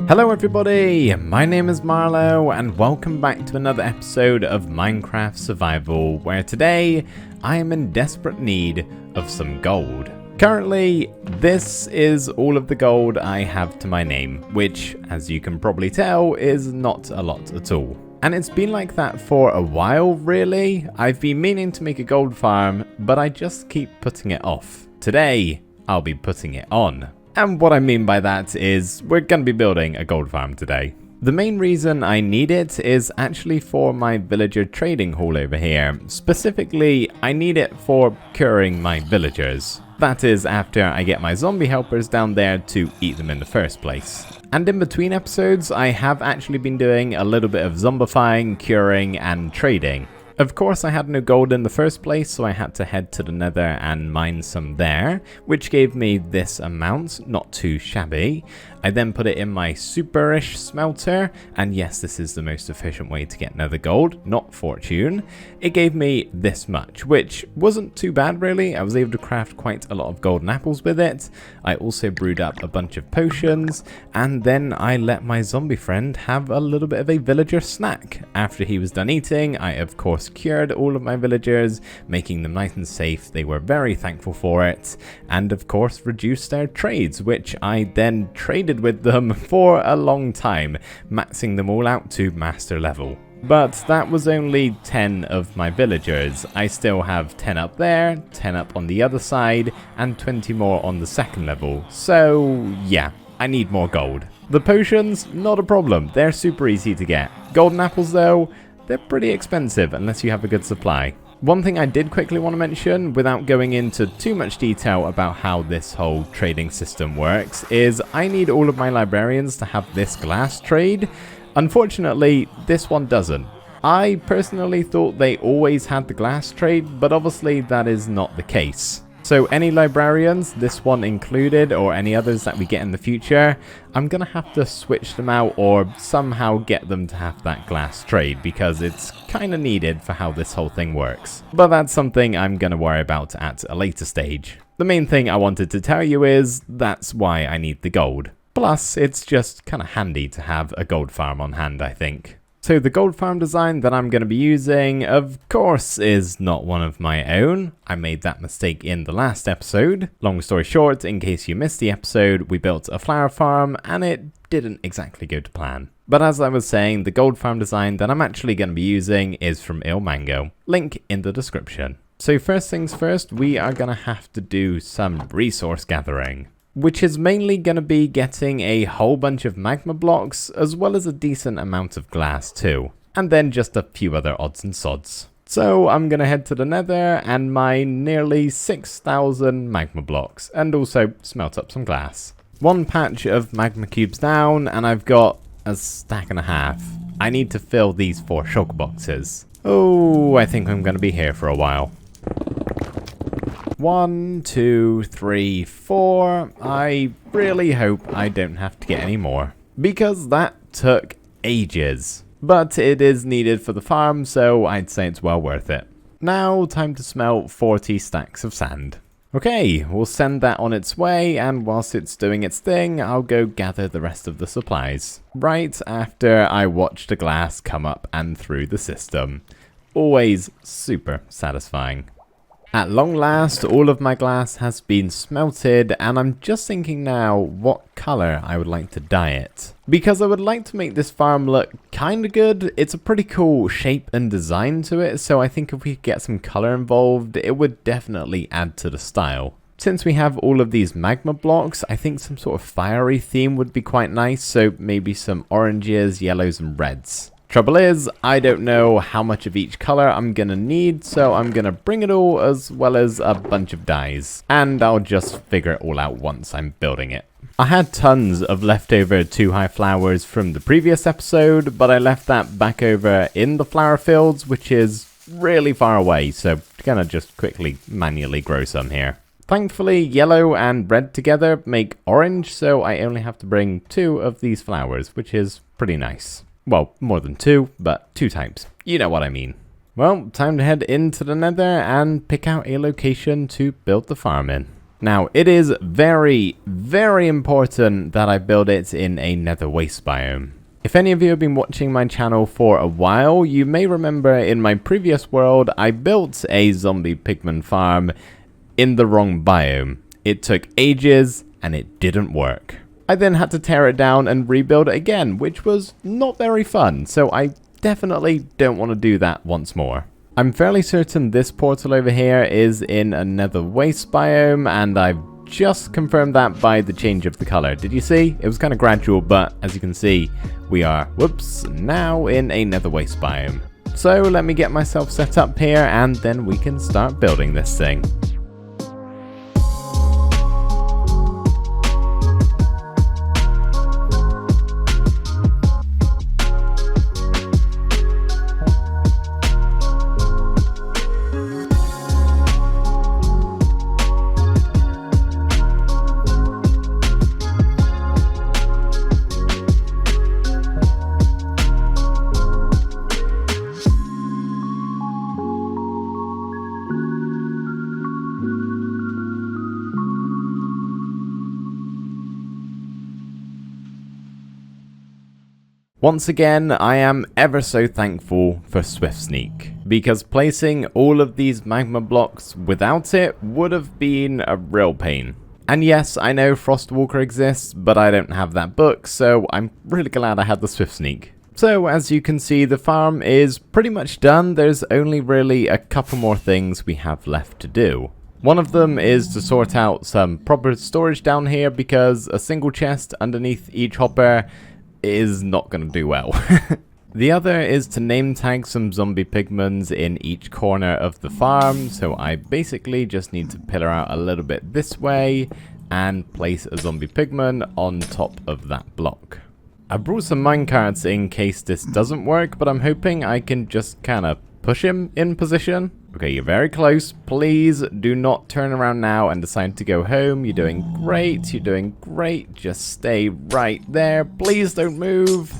Hello everybody, my name is Marlowe and welcome back to another episode of Minecraft Survival, where today I am in desperate need of some gold. Currently, this is all of the gold I have to my name, which, as you can probably tell, is not a lot at all. And it's been like that for a while, really. I've been meaning to make a gold farm, but I just keep putting it off. Today, I'll be putting it on. And what I mean by that is we're going to be building a gold farm today. The main reason I need it is actually for my villager trading hall over here. Specifically, I need it for curing my villagers. That is after I get my zombie helpers down there to eat them in the first place. And in between episodes, I have actually been doing a little bit of zombifying, curing, and trading. Of course, I had no gold in the first place, so I had to head to the nether and mine some there, which gave me this amount, not too shabby. I then put it in my superish smelter, and yes, this is the most efficient way to get nether gold, not fortune. It gave me this much, which wasn't too bad really. I was able to craft quite a lot of golden apples with it. I also brewed up a bunch of potions, and then I let my zombie friend have a little bit of a villager snack. After he was done eating, I of course cured all of my villagers, making them nice and safe. They were very thankful for it, and of course reduced their trades, which I then traded with them for a long time, maxing them all out to master level. But that was only 10 of my villagers. I still have 10 up there, 10 up on the other side, and 20 more on the second level. So yeah, I need more gold. The potions, not a problem. They're super easy to get. Golden apples though, they're pretty expensive unless you have a good supply. One thing I did quickly want to mention, without going into too much detail about how this whole trading system works, is I need all of my librarians to have this glass trade. Unfortunately, this one doesn't. I personally thought they always had the glass trade, but obviously that is not the case. So any librarians, this one included, or any others that we get in the future, I'm going to have to switch them out or somehow get them to have that glass trade because it's kind of needed for how this whole thing works. But that's something I'm going to worry about at a later stage. The main thing I wanted to tell you is that's why I need the gold. Plus, it's just kind of handy to have a gold farm on hand, I think. So the gold farm design that I'm going to be using, of course, is not one of my own. I made that mistake in the last episode. Long story short, in case you missed the episode, we built a flower farm and it didn't exactly go to plan. But as I was saying, the gold farm design that I'm actually going to be using is from Mango. Link in the description. So first things first, we are going to have to do some resource gathering, which is mainly going to be getting a whole bunch of magma blocks, as well as a decent amount of glass too, and then just a few other odds and sods. So I'm going to head to the nether and mine nearly 6,000 magma blocks, and also smelt up some glass. One patch of magma cubes down, and I've got a stack and a half. I need to fill these 4 shulker boxes. Oh, I think I'm going to be here for a while. 1, 2, 3, 4. I really hope I don't have to get any more, because that took ages. But it is needed for the farm, so I'd say it's well worth it. Now, time to smelt 40 stacks of sand. Okay, we'll send that on its way, and whilst it's doing its thing, I'll go gather the rest of the supplies. Right after I watch the glass come up and through the system. Always super satisfying. At long last, all of my glass has been smelted, and I'm just thinking now what colour I would like to dye it. Because I would like to make this farm look kinda good. It's a pretty cool shape and design to it, so I think if we could get some colour involved, it would definitely add to the style. Since we have all of these magma blocks, I think some sort of fiery theme would be quite nice, so maybe some oranges, yellows and reds. Trouble is, I don't know how much of each color I'm gonna need, so I'm gonna bring it all as well as a bunch of dyes. And I'll just figure it all out once I'm building it. I had tons of leftover 2 high flowers from the previous episode, but I left that back over in the flower fields, which is really far away, so gonna just quickly manually grow some here. Thankfully, yellow and red together make orange, so I only have to bring 2 of these flowers, which is pretty nice. Well, more than 2, but 2 types. You know what I mean. Well, time to head into the nether and pick out a location to build the farm in. Now, it is very, very important that I build it in a nether waste biome. If any of you have been watching my channel for a while, you may remember in my previous world, I built a zombie pigman farm in the wrong biome. It took ages and it didn't work. I then had to tear it down and rebuild it again, which was not very fun, so I definitely don't want to do that once more. I'm fairly certain this portal over here is in another waste biome, and I've just confirmed that by the change of the color. Did you see? It was kind of gradual, but as you can see, we are, whoops, now in a nether waste biome. So let me get myself set up here, and then we can start building this thing. Once again, I am ever so thankful for Swift Sneak, because placing all of these magma blocks without it would have been a real pain. And yes, I know Frostwalker exists, but I don't have that book, so I'm really glad I had the Swift Sneak. So as you can see, the farm is pretty much done. There's only really a couple more things we have left to do. One of them is to sort out some proper storage down here, because a single chest underneath each hopper is not going to do well. The other is to name tag some zombie pigmans in each corner of the farm, so I basically just need to pillar out a little bit this way and place a zombie pigman on top of that block. I brought some minecarts in case this doesn't work, but I'm hoping I can just kind of push him in position. Okay, you're very close. Please do not turn around now and decide to go home. You're doing great. You're doing great. Just stay right there. Please don't move.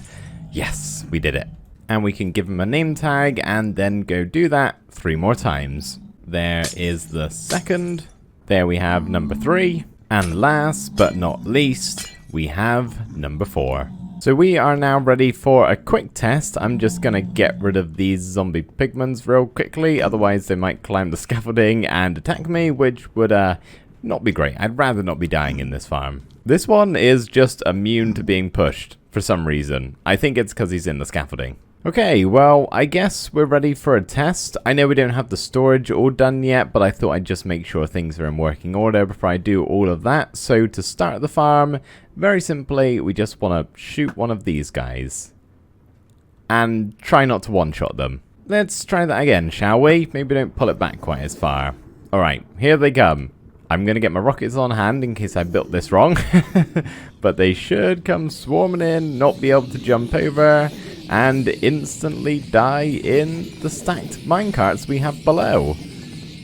Yes, we did it. And we can give him a name tag and then go do that 3 more times. There is the second. There we have number 3. And last but not least, we have number 4. So we are now ready for a quick test. I'm just going to get rid of these zombie pigmans real quickly, otherwise they might climb the scaffolding and attack me, which would not be great. I'd rather not be dying in this farm. This one is just immune to being pushed for some reason. I think it's because he's in the scaffolding. Okay, well, I guess we're ready for a test. I know we don't have the storage all done yet, but I thought I'd just make sure things are in working order before I do all of that. So to start the farm, very simply, we just want to shoot one of these guys. And try not to one-shot them. Let's try that again, shall we? Maybe don't pull it back quite as far. Alright, here they come. I'm going to get my rockets on hand in case I built this wrong. But they should come swarming in, not be able to jump over, and instantly die in the stacked minecarts we have below.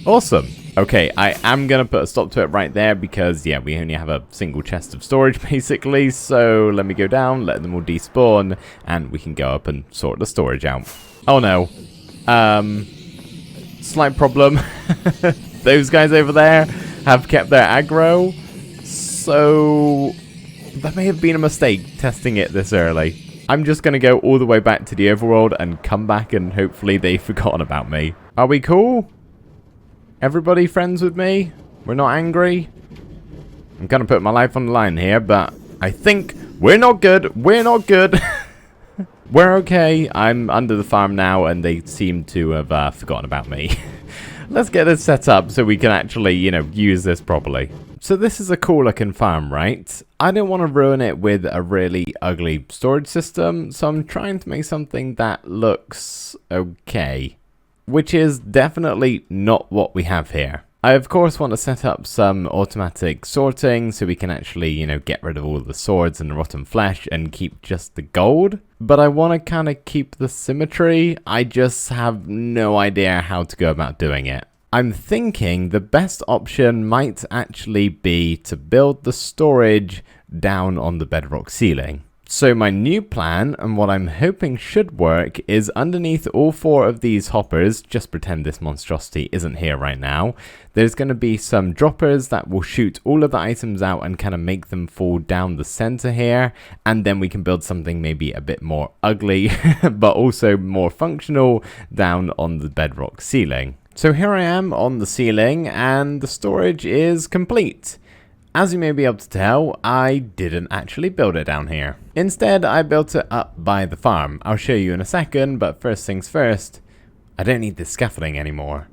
Awesome. Okay, I am going to put a stop to it right there because, yeah, we only have a single chest of storage, basically. So let me go down, let them all despawn, and we can go up and sort the storage out. Oh, no. Slight problem. Those guys over there have kept their aggro. So that may have been a mistake, testing it this early. I'm just going to go all the way back to the overworld and come back and hopefully they've forgotten about me. Are we cool? Everybody friends with me? We're not angry? I'm kind of putting my life on the line here, but I think we're not good. We're not good. We're okay. I'm under the farm now and they seem to have forgotten about me. Let's get this set up so we can actually, use this properly. So this is a cool looking farm, right? I don't want to ruin it with a really ugly storage system, so I'm trying to make something that looks okay. Which is definitely not what we have here. I of course want to set up some automatic sorting so we can actually, get rid of all the swords and the rotten flesh and keep just the gold. But I want to kind of keep the symmetry. I just have no idea how to go about doing it. I'm thinking the best option might actually be to build the storage down on the bedrock ceiling. So my new plan, and what I'm hoping should work, is underneath all 4 of these hoppers, just pretend this monstrosity isn't here right now, there's going to be some droppers that will shoot all of the items out and kind of make them fall down the center here, and then we can build something maybe a bit more ugly, but also more functional down on the bedrock ceiling. So here I am on the ceiling, and the storage is complete. As you may be able to tell, I didn't actually build it down here. Instead, I built it up by the farm. I'll show you in a second, but first things first, I don't need this scaffolding anymore.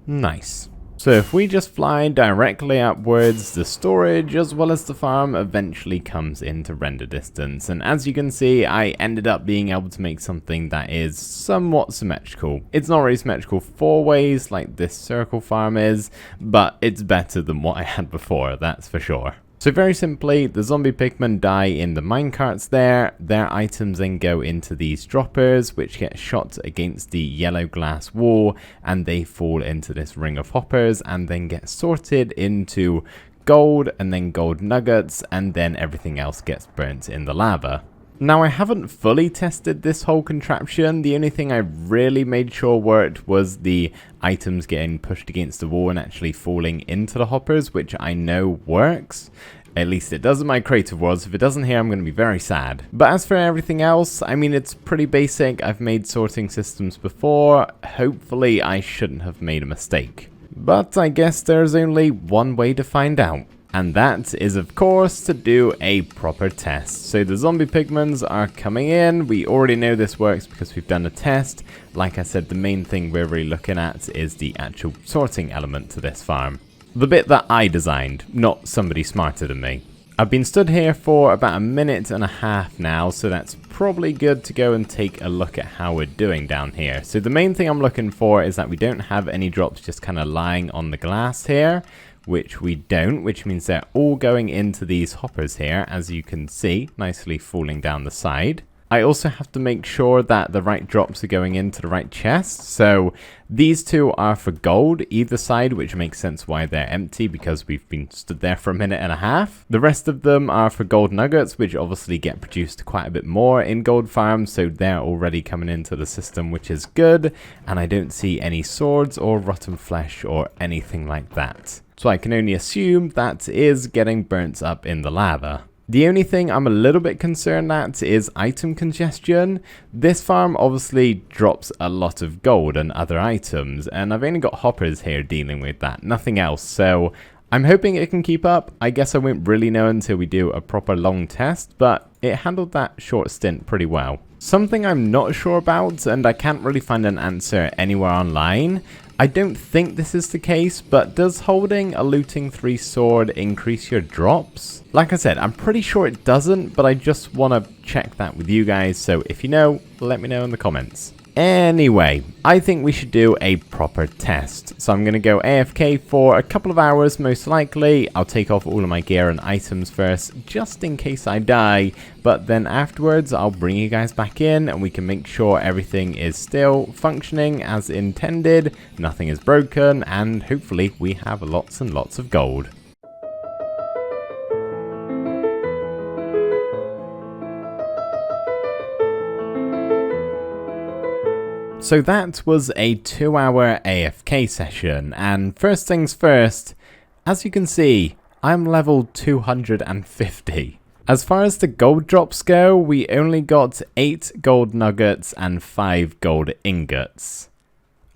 Nice. So if we just fly directly upwards, the storage as well as the farm eventually comes into render distance. And as you can see, I ended up being able to make something that is somewhat symmetrical. It's not really symmetrical 4 ways like this circle farm is, but it's better than what I had before, that's for sure. So very simply, the zombie pigmen die in the minecarts there, their items then go into these droppers which get shot against the yellow glass wall, and they fall into this ring of hoppers and then get sorted into gold and then gold nuggets, and then everything else gets burnt in the lava. Now I haven't fully tested this whole contraption. The only thing I really made sure worked was the items getting pushed against the wall and actually falling into the hoppers, which I know works. At least it does in my creative world, so if it doesn't here I'm going to be very sad. But as for everything else, I mean, it's pretty basic. I've made sorting systems before. Hopefully I shouldn't have made a mistake. But I guess there's only one way to find out. And that is, of course, to do a proper test. So the zombie pigments are coming in. We already know this works because we've done a test. Like I said, the main thing we're really looking at is the actual sorting element to this farm. The bit that I designed, not somebody smarter than me. I've been stood here for about a minute and a half now, so that's probably good to go and take a look at how we're doing down here. So the main thing I'm looking for is that we don't have any drops just kind of lying on the glass here, which we don't, which means they're all going into these hoppers here, as you can see, nicely falling down the side. I also have to make sure that the right drops are going into the right chest. So these 2 are for gold either side, which makes sense why they're empty because we've been stood there for a minute and a half. The rest of them are for gold nuggets, which obviously get produced quite a bit more in gold farms, so they're already coming into the system, which is good. And I don't see any swords or rotten flesh or anything like that. So I can only assume that is getting burnt up in the lava. The only thing I'm a little bit concerned at is item congestion. This farm obviously drops a lot of gold and other items, and I've only got hoppers here dealing with that, nothing else. So I'm hoping it can keep up. I guess I won't really know until we do a proper long test, but it handled that short stint pretty well. Something I'm not sure about, and I can't really find an answer anywhere online. I don't think this is the case, but does holding a looting 3 sword increase your drops? Like I said, I'm pretty sure it doesn't, but I just want to check that with you guys, so if you know, let me know in the comments. Anyway, I think we should do a proper test. So I'm going to go AFK for a couple of hours most likely. I'll take off all of my gear and items first, just in case I die. But then afterwards, I'll bring you guys back in and we can make sure everything is still functioning as intended. Nothing is broken, and hopefully we have lots and lots of gold. So that was a 2-hour AFK session, and first things first, as you can see, I'm level 250. As far as the gold drops go, we only got 8 gold nuggets and 5 gold ingots,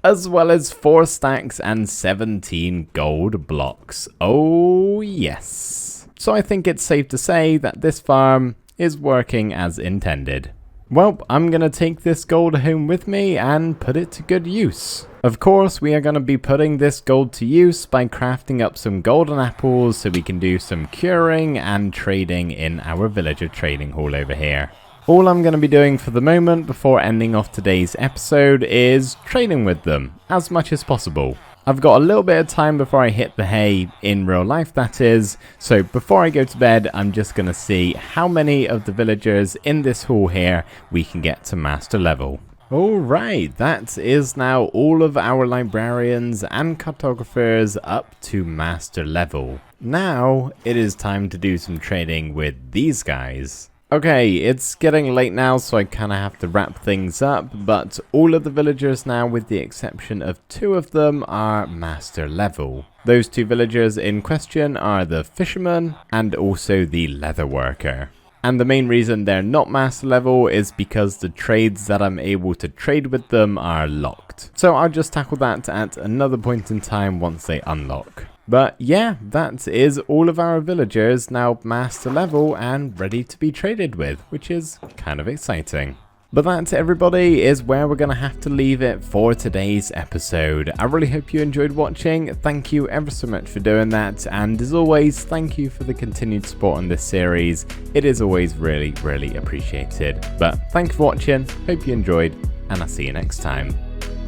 as well as 4 stacks and 17 gold blocks. Oh yes. So I think it's safe to say that this farm is working as intended. Well, I'm going to take this gold home with me and put it to good use. Of course, we are going to be putting this gold to use by crafting up some golden apples so we can do some curing and trading in our villager trading hall over here. All I'm going to be doing for the moment before ending off today's episode is trading with them as much as possible. I've got a little bit of time before I hit the hay, in real life that is, so before I go to bed I'm just going to see how many of the villagers in this hall here we can get to master level. Alright, that is now all of our librarians and cartographers up to master level. Now, it is time to do some trading with these guys. Okay, it's getting late now, so I kind of have to wrap things up, but all of the villagers now, with the exception of 2 of them, are master level. Those 2 villagers in question are the fisherman and also the leather worker. And the main reason they're not master level is because the trades that I'm able to trade with them are locked. So I'll just tackle that at another point in time once they unlock. But yeah, that is all of our villagers now master level and ready to be traded with, which is kind of exciting. But that, everybody, is where we're going to have to leave it for today's episode. I really hope you enjoyed watching. Thank you ever so much for doing that. And as always, thank you for the continued support on this series. It is always really, really appreciated. But thank you for watching. Hope you enjoyed, and I'll see you next time.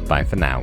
Bye for now.